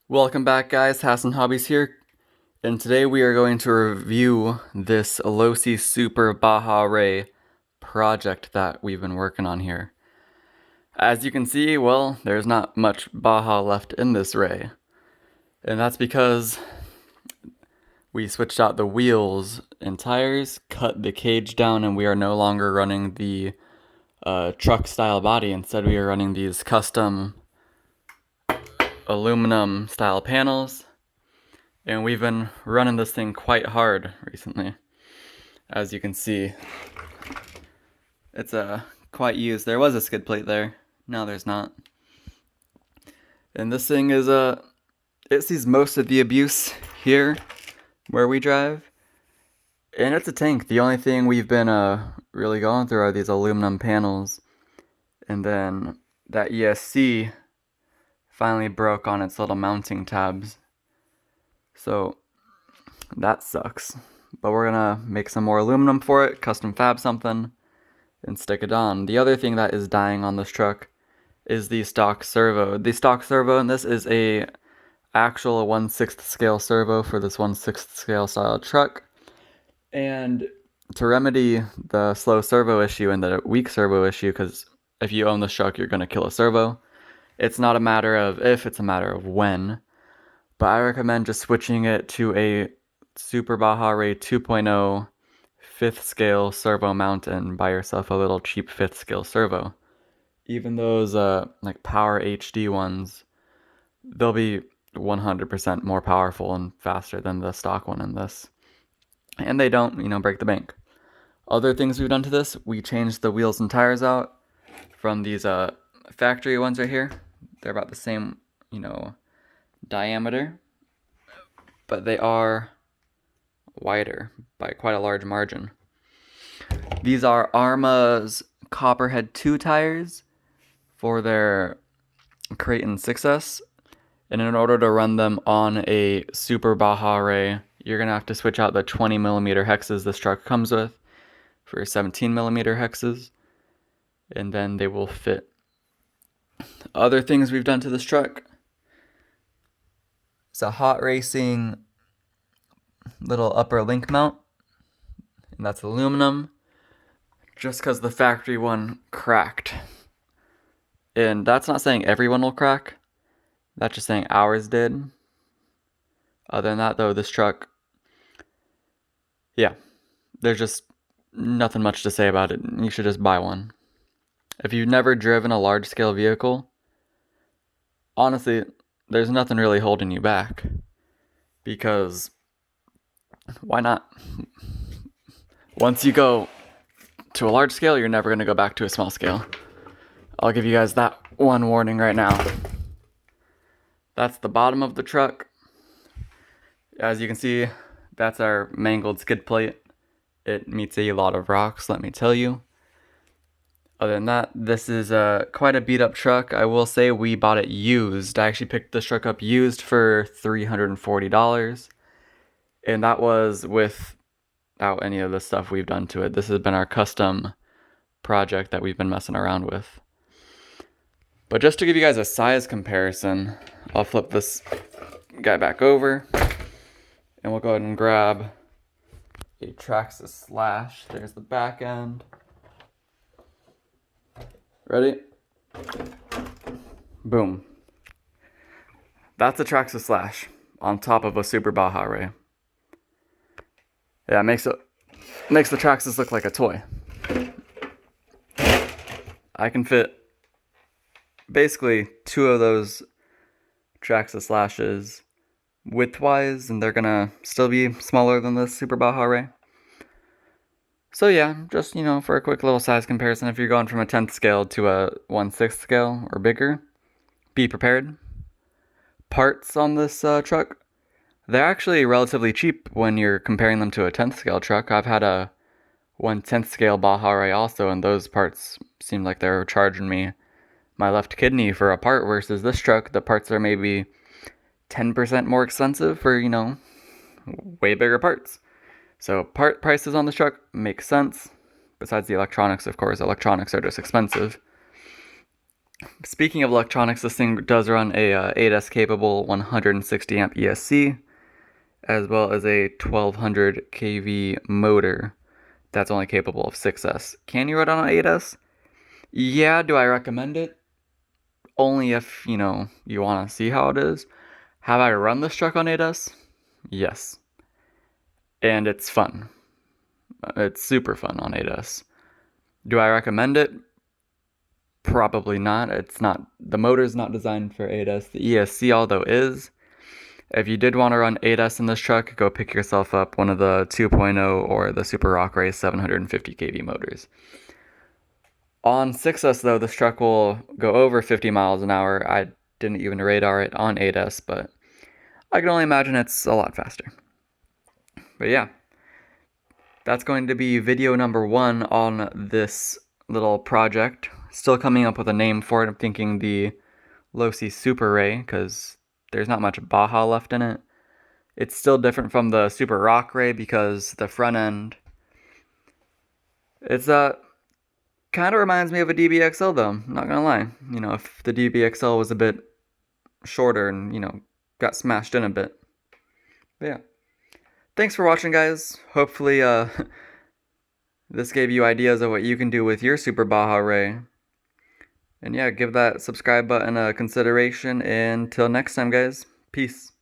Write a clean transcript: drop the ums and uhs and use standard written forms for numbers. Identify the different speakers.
Speaker 1: Welcome back, guys. Hassin'sHobbies here, and today we are going to review this Losi Super Baja Ray project that we've been working on here. As you can see, well, there's not much Baja left in this ray, and that's because we switched out the wheels and tires, cut the cage down, and we are no longer running the truck style body. Instead, we are running these custom aluminum style panels. And we've been running this thing quite hard recently. As you can see, it's quite used. There was a skid plate there. Now there's not. And this thing is it sees most of the abuse here where we drive. And it's a tank. The only thing we've been really going through are these aluminum panels. And then that ESC finally broke on its little mounting tabs. So that sucks. But we're gonna make some more aluminum for it, custom fab something, and stick it on. The other thing that is dying on this truck is the stock servo. The stock servo, and this is a actual 1/6 scale servo for this 1/6 scale style truck. And to remedy the slow servo issue and the weak servo issue, because if you own this truck, you're gonna kill a servo. It's not a matter of if, it's a matter of when. But I recommend just switching it to a Super Baja Ray 2.0 5th scale servo mount and buy yourself a little cheap 5th scale servo. Even those like Power HD ones, they'll be 100% more powerful and faster than the stock one in this. And they don't, break the bank. Other things we've done to this, we changed the wheels and tires out from these factory ones right here. They're about the same, diameter, but they are wider by quite a large margin. These are Arma's Copperhead 2 tires for their Creighton 6S, and in order to run them on a Super Baja Ray, you're going to have to switch out the 20mm hexes this truck comes with for 17mm hexes, and then they will fit. Other things we've done to this truck, it's a hot racing little upper link mount, and that's aluminum, just because the factory one cracked. And that's not saying everyone will crack, that's just saying ours did. Other than that, though, this truck, yeah, there's just nothing much to say about it. You should just buy one. If you've never driven a large scale vehicle, honestly, there's nothing really holding you back, because why not? Once you go to a large scale, you're never going to go back to a small scale. I'll give you guys that one warning right now. That's the bottom of the truck. As you can see, that's our mangled skid plate. It meets a lot of rocks, let me tell you. Other than that, this is quite a beat up truck. I will say we bought it used. I actually picked this truck up used for $340. And that was without any of the stuff we've done to it. This has been our custom project that we've been messing around with. But just to give you guys a size comparison, I'll flip this guy back over, and we'll go ahead and grab a Traxxas Slash. There's the back end. Ready? Boom. That's a Traxxas Slash on top of a Super Baja Ray. Yeah, it makes the Traxxas look like a toy. I can fit basically 2 of those Traxxas Slashes width-wise, and they're gonna still be smaller than the Super Baja Ray. So yeah, just, for a quick little size comparison, if you're going from a 10th scale to a 1/6 scale or bigger, be prepared. Parts on this truck, they're actually relatively cheap when you're comparing them to a 10th scale truck. I've had a 1/10th scale Baja Ray also, and those parts seemed like they were charging me my left kidney for a part, versus this truck, the parts are maybe 10% more expensive for, way bigger parts. So part prices on this truck make sense. Besides the electronics, of course. Electronics are just expensive. Speaking of electronics, this thing does run a 8S capable 160 amp ESC, as well as a 1200 kV motor that's only capable of 6S. Can you run on 8S? Yeah, do I recommend it? Only if, you want to see how it is. Have I run this truck on 8S? Yes. And it's fun. It's super fun on 8S. Do I recommend it? Probably not. The motor's not designed for 8S. The ESC, although, is. If you did want to run 8S in this truck, go pick yourself up one of the 2.0 or the Super Rock Race 750 kV motors. On 6S, though, this truck will go over 50 miles an hour. I didn't even radar it on 8S, but I can only imagine it's a lot faster. But yeah, that's going to be video number 1 on this little project. Still coming up with a name for it. I'm thinking the Losi Super Ray, because there's not much Baja left in it. It's still different from the Super Rock Ray because the front end, it's kind of reminds me of a DBXL though, I'm not gonna lie. If the DBXL was a bit shorter and, got smashed in a bit. But yeah. Thanks for watching, guys. Hopefully, this gave you ideas of what you can do with your Super Baja Ray. And yeah, give that subscribe button a consideration. And until next time, guys. Peace.